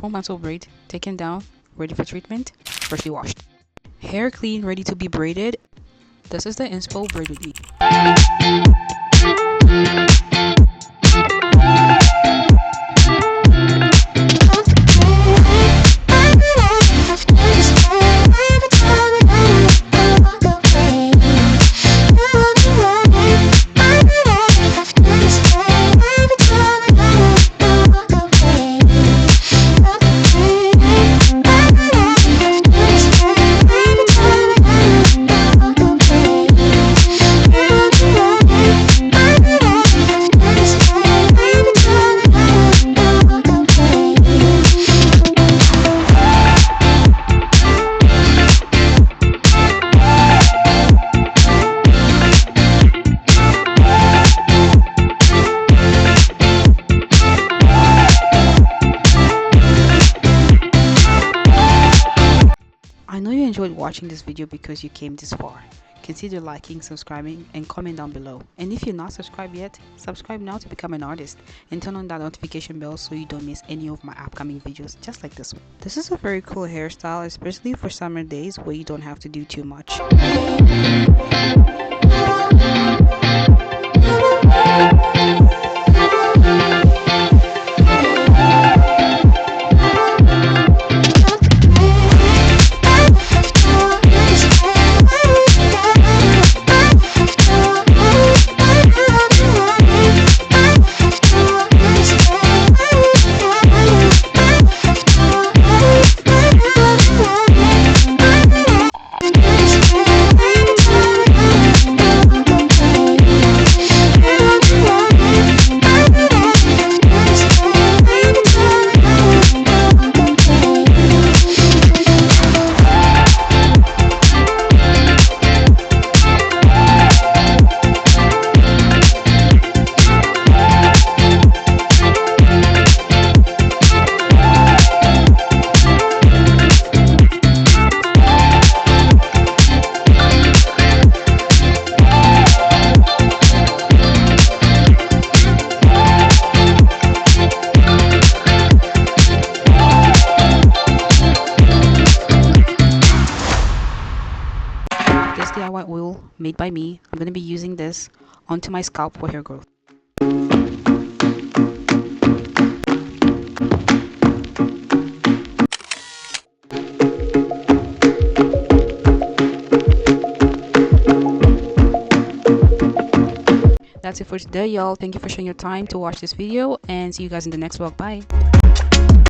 Mantle braid taken down, ready for treatment, freshly washed. Hair clean, ready to be braided. This is the inspo braid with me. I know you enjoyed watching this video because you came this far. Consider liking, subscribing, and comment down below. And if you're not subscribed yet, subscribe now to become an artist and turn on that notification bell so you don't miss any of my upcoming videos just like this one. This is a very cool hairstyle, especially for summer days where you don't have to do too much. This DIY oil made by me, I'm going to be using this onto my scalp for hair growth. That's it for today, y'all. Thank you for sharing your time to watch this video, and see you guys in the next vlog. Bye.